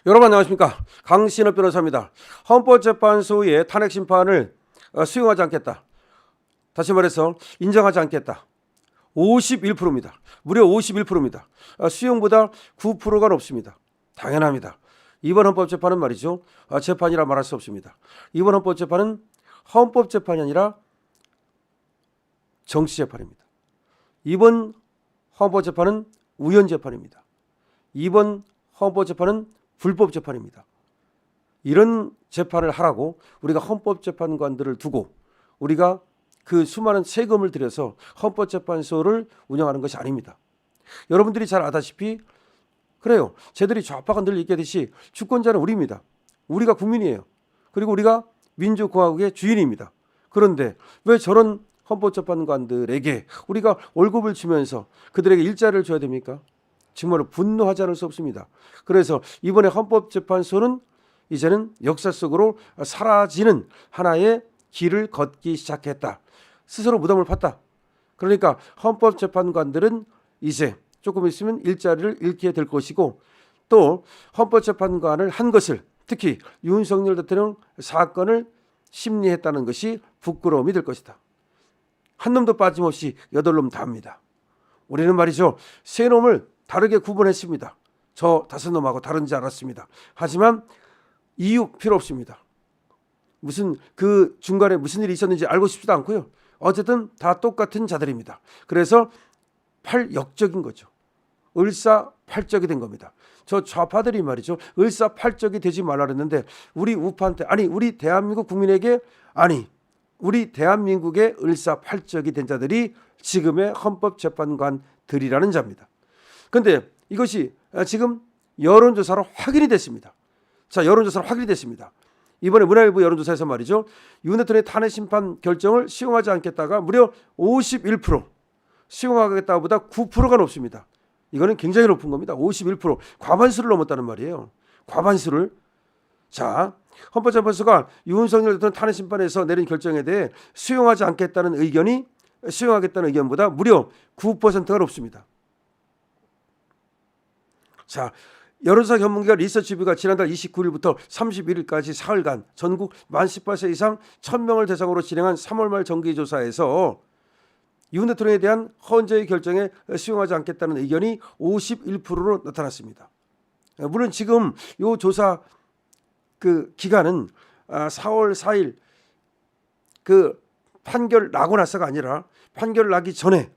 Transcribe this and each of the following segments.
여러분 안녕하십니까, 강신업 변호사입니다. 헌법재판소의 탄핵 심판을 수용하지 않겠다, 다시 말해서 인정하지 않겠다, 51%입니다. 무려 51%입니다. 수용보다 9%가 높습니다. 당연합니다. 이번 헌법재판은 말이죠, 재판이라 말할 수 없습니다. 이번 헌법재판은 헌법재판이 아니라 정치재판입니다. 이번 헌법재판은 우연재판입니다. 이번 헌법재판은 불법재판입니다. 이런 재판을 하라고 우리가 헌법재판관들을 두고 우리가 그 수많은 세금을 들여서 헌법재판소를 운영하는 것이 아닙니다. 여러분들이 잘 아다시피 그래요. 쟤들이 좌파가 늘 얘기하듯이 주권자는 우리입니다. 우리가 국민이에요. 그리고 우리가 민주공화국의 주인입니다. 그런데 왜 저런 헌법재판관들에게 우리가 월급을 주면서 그들에게 일자리를 줘야 됩니까? 정말로 분노하지 않을 수 없습니다. 그래서 이번에 헌법재판소는 이제는 역사 속으로 사라지는 하나의 길을 걷기 시작했다. 스스로 무덤을 팠다. 그러니까 헌법재판관들은 이제 조금 있으면 일자리를 잃게 될 것이고, 또 헌법재판관을 한 것을, 특히 윤석열 대통령 사건을 심리했다는 것이 부끄러움이 될 것이다. 한 놈도 빠짐없이 8놈 다 합니다. 우리는 말이죠, 세 놈을 다르게 구분했습니다. 저 5놈하고 다른지 알았습니다. 하지만 이유 필요 없습니다. 무슨 그 중간에 무슨 일이 있었는지 알고 싶지도 않고요. 어쨌든 다 똑같은 자들입니다. 그래서 팔역적인 거죠. 을사팔적이 된 겁니다. 저 좌파들이 말이죠, 을사팔적이 되지 말라 그랬는데 우리 우파한테, 아니 우리 대한민국 국민에게, 아니 우리 대한민국의 을사팔적이 된 자들이 지금의 헌법재판관들이라는 자입니다. 그런데 이것이 지금 여론조사로 확인이 됐습니다. 자, 여론조사로 확인이 됐습니다. 이번에 문화일보 여론조사에서 말이죠, 윤 대통령의 탄핵 심판 결정을 수용하지 않겠다가 무려 51%, 수용하겠다보다 9%가 높습니다. 이거는 굉장히 높은 겁니다. 51%, 과반수를 넘었다는 말이에요. 과반수를. 자, 헌법재판소가 윤석열 대통령 탄핵 심판에서 내린 결정에 대해 수용하지 않겠다는 의견이 수용하겠다는 의견보다 무려 9%가 높습니다. 자, 여론조사 전문기관 리서치뷰가 지난달 29일부터 31일까지 사흘간 전국 만 18세 이상 1000명을 대상으로 진행한 3월 말 정기조사에서 윤 대통령에 대한 헌재의 결정에 수용하지 않겠다는 의견이 51%로 나타났습니다. 물론 지금 이 조사 그 기간은 4월 4일 그 판결 나고 나서가 아니라 판결 나기 전에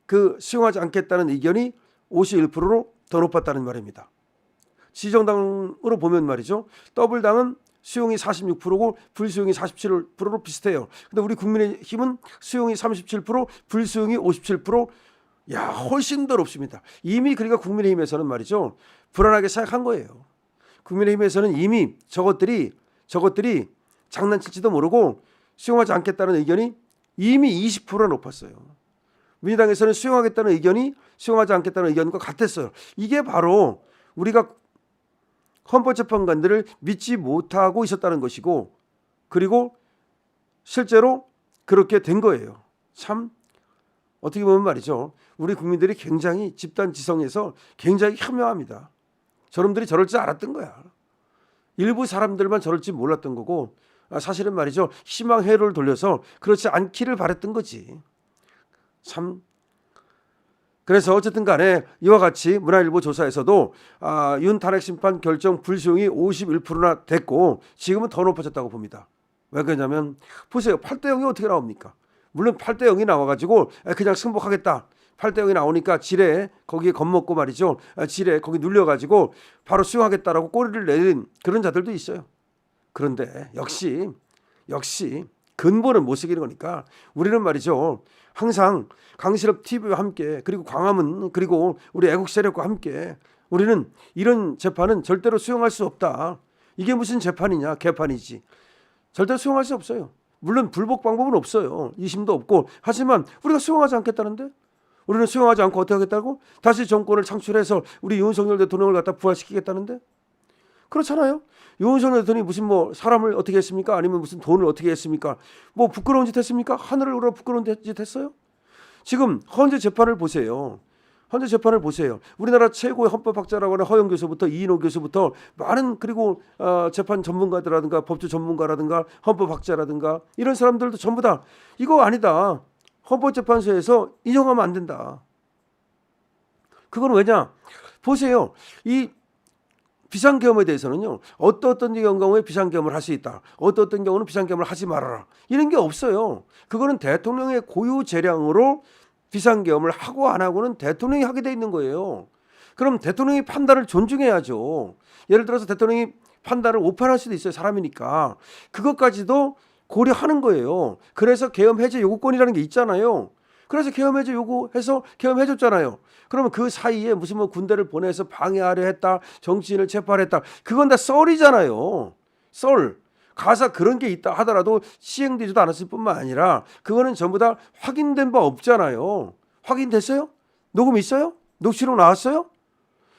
그 수용하지 않겠다는 의견이 51%로 더 높았다는 말입니다. 지정당으로 보면 말이죠, 더블당은 수용이 46%고 불수용이 47%로 비슷해요. 근데 우리 국민의힘은 수용이 37%, 불수용이 57%, 야, 훨씬 더 높습니다. 이미 그러니까 국민의힘에서는 말이죠, 불안하게 생각한 거예요. 국민의힘에서는 이미 저것들이 장난칠지도 모르고 수용하지 않겠다는 의견이 이미 20%나 높았어요. 민주당에서는 수용하겠다는 의견이 수용하지 않겠다는 의견과 같았어요. 이게 바로 우리가 헌법재판관들을 믿지 못하고 있었다는 것이고, 그리고 실제로 그렇게 된 거예요. 참 어떻게 보면 말이죠, 우리 국민들이 굉장히 집단지성에서 굉장히 현명합니다. 저놈들이 저럴 줄 알았던 거야. 일부 사람들만 저럴 줄 몰랐던 거고, 사실은 말이죠, 희망 회로를 돌려서 그렇지 않기를 바랬던 거지. 참. 그래서 어쨌든 간에 이와 같이 문화일보 조사에서도 윤 탄핵 심판 결정 불수용이 51%나 됐고, 지금은 더 높아졌다고 봅니다. 왜 그러냐면 보세요, 8대0이 어떻게 나옵니까? 물론 8대0이 나와가지고 그냥 승복하겠다, 8대0이 나오니까 지뢰 거기에 겁먹고 말이죠, 지뢰 거기 눌려가지고 바로 수용하겠다라고 꼬리를 내린 그런 자들도 있어요. 그런데 역시 근본은 못 새기는 거니까 우리는 말이죠, 항상 강신업 TV와 함께, 그리고 광화문, 그리고 우리 애국 세력과 함께 우리는 이런 재판은 절대로 수용할 수 없다. 이게 무슨 재판이냐, 개판이지. 절대로 수용할 수 없어요. 물론 불복 방법은 없어요. 2심도 없고. 하지만 우리가 수용하지 않겠다는데, 우리는 수용하지 않고 어떻게 하겠다고? 다시 정권을 창출해서 우리 윤석열 대통령을 갖다 부활시키겠다는데? 그렇잖아요. 윤석열 대통령이 무슨 뭐 사람을 어떻게 했습니까? 아니면 무슨 돈을 어떻게 했습니까? 뭐 부끄러운 짓 했습니까? 하늘을 울어 부끄러운 짓 했어요? 지금 헌재 재판을 보세요. 헌재 재판을 보세요. 우리나라 최고의 헌법학자라고 하는 허영 교수부터 이인호 교수부터 많은 그리고 재판 전문가들라든가 법조 전문가라든가 헌법학자라든가 이런 사람들도 전부 다 이거 아니다. 헌법재판소에서 인정하면 안 된다. 그건 왜냐? 보세요. 이 비상계엄에 대해서는요. 어떤 경우에 비상계엄을 할 수 있다. 어떤 경우는 비상계엄을 하지 말아라. 이런 게 없어요. 그거는 대통령의 고유 재량으로 비상계엄을 하고 안 하고는 대통령이 하게 돼 있는 거예요. 그럼 대통령의 판단을 존중해야죠. 예를 들어서 대통령이 판단을 오판할 수도 있어요. 사람이니까. 그것까지도 고려하는 거예요. 그래서 계엄 해제 요구권이라는 게 있잖아요. 그래서 계엄 해제 요구해서 계엄 해줬잖아요. 그러면 그 사이에 무슨 뭐 군대를 보내서 방해하려 했다. 정치인을 체포했다. 그건 다 썰이잖아요. 썰. 가사 그런 게 있다 하더라도 시행되지도 않았을 뿐만 아니라 그거는 전부 다 확인된 바 없잖아요. 확인됐어요? 녹음 있어요? 녹취록 나왔어요?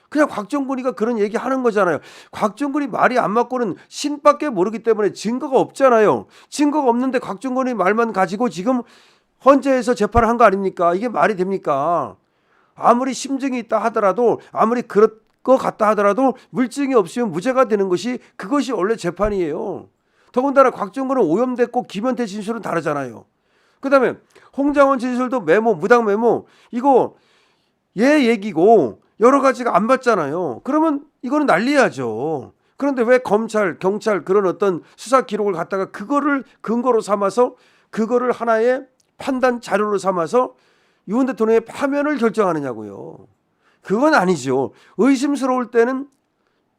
그냥 곽정근이가 그런 얘기 하는 거잖아요. 곽정근이 말이 안 맞고는 신밖에 모르기 때문에 증거가 없잖아요. 증거가 없는데 곽정근이 말만 가지고 지금 헌재에서 재판을 한 거 아닙니까? 이게 말이 됩니까? 아무리 심증이 있다 하더라도 아무리 그럴 것 같다 하더라도 물증이 없으면 무죄가 되는 것이 그것이 원래 재판이에요. 더군다나 곽정근은 오염됐고 김현태 진술은 다르잖아요. 그다음에 홍장원 진술도 메모, 무당 메모 이거 얘 얘기고 여러 가지가 안 맞잖아요. 그러면 이거는 난리야죠. 그런데 왜 검찰, 경찰 그런 어떤 수사 기록을 갖다가 그거를 근거로 삼아서 그거를 하나의 판단 자료로 삼아서 윤 대통령의 파면을 결정하느냐고요. 그건 아니죠. 의심스러울 때는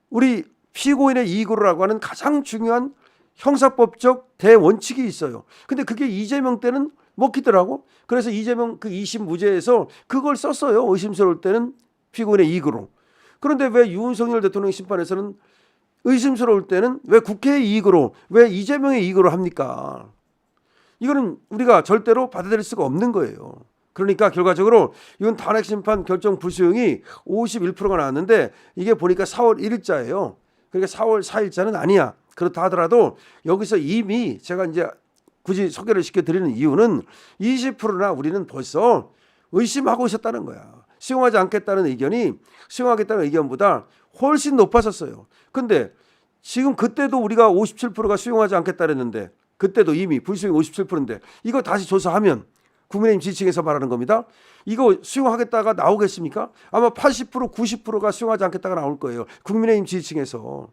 우리 피고인의 이익으로라고 하는 가장 중요한 형사법적 대원칙이 있어요. 근데 그게 이재명 때는 먹히더라고. 그래서 이재명 그 2심 무죄에서 그걸 썼어요. 의심스러울 때는 피고인의 이익으로. 그런데 왜 윤석열 대통령 심판에서는 의심스러울 때는 왜 국회의 이익으로, 왜 이재명의 이익으로 합니까? 이거는 우리가 절대로 받아들일 수가 없는 거예요. 그러니까 결과적으로 이건 탄핵심판 결정 불수용이 51%가 나왔는데 이게 보니까 4월 1일자예요. 그러니까 4월 4일자는 아니야. 그렇다 하더라도 여기서 이미 제가 이제 굳이 소개를 시켜드리는 이유는 20%나 우리는 벌써 의심하고 있었다는 거야. 수용하지 않겠다는 의견이 수용하겠다는 의견보다 훨씬 높았었어요. 근데 지금 그때도 우리가 57%가 수용하지 않겠다 그랬는데 그때도 이미 불수용이 57%인데 이거 다시 조사하면 국민의힘 지지층에서 말하는 겁니다. 이거 수용하겠다가 나오겠습니까? 아마 80% 90%가 수용하지 않겠다가 나올 거예요. 국민의힘 지지층에서.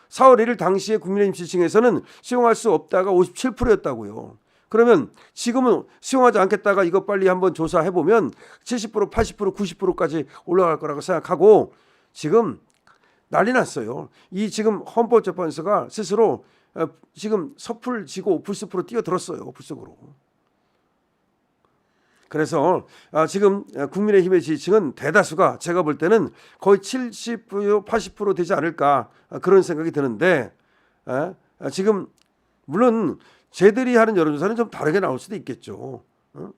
4월 1일 당시에 국민의힘 지지층에서는 수용할 수 없다가 57%였다고요. 그러면 지금은 수용하지 않겠다가 이거 빨리 한번 조사해보면 70%, 80%, 90%까지 올라갈 거라고 생각하고 지금 난리 났어요. 이 지금 헌법재판소가 스스로 지금 섣불 지고 불숲으로 뛰어들었어요. 불속으로. 그래서 지금 국민의힘의 지지층은 대다수가 제가 볼 때는 거의 70%, 80% 되지 않을까 그런 생각이 드는데 지금 물론 쟤들이 하는 여론조사는 좀 다르게 나올 수도 있겠죠.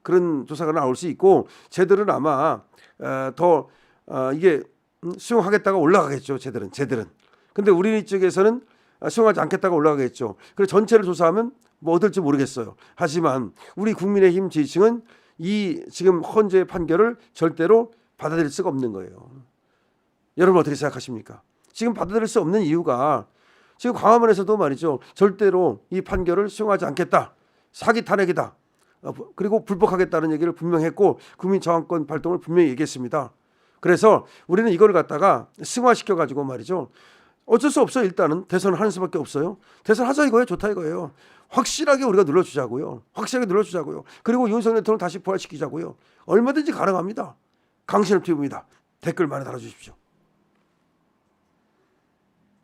그런 조사가 나올 수 있고 쟤들은 아마 더 이게 수용하겠다가 올라가겠죠. 쟤들은. 근데 우리 쪽에서는 수용하지 않겠다가 올라가겠죠. 그래서 전체를 조사하면 뭐 어떨지 모르겠어요. 하지만 우리 국민의힘 지지층은 이 지금 헌재 판결을 절대로 받아들일 수가 없는 거예요. 여러분 어떻게 생각하십니까? 지금 받아들일 수 없는 이유가 지금 광화문에서도 말이죠. 절대로 이 판결을 수용하지 않겠다. 사기 탄핵이다. 그리고 불복하겠다는 얘기를 분명히 했고 국민저항권 발동을 분명히 얘기했습니다. 그래서 우리는 이걸 갖다가 승화시켜 가지고 말이죠. 어쩔 수 없어요. 일단은 대선을 하는 수밖에 없어요. 대선 하자 이거예요. 좋다 이거예요. 확실하게 우리가 눌러주자고요. 그리고 윤석열 대통령 다시 부활시키자고요. 얼마든지 가능합니다. 강신을 피웁니다. 댓글 많이 달아주십시오.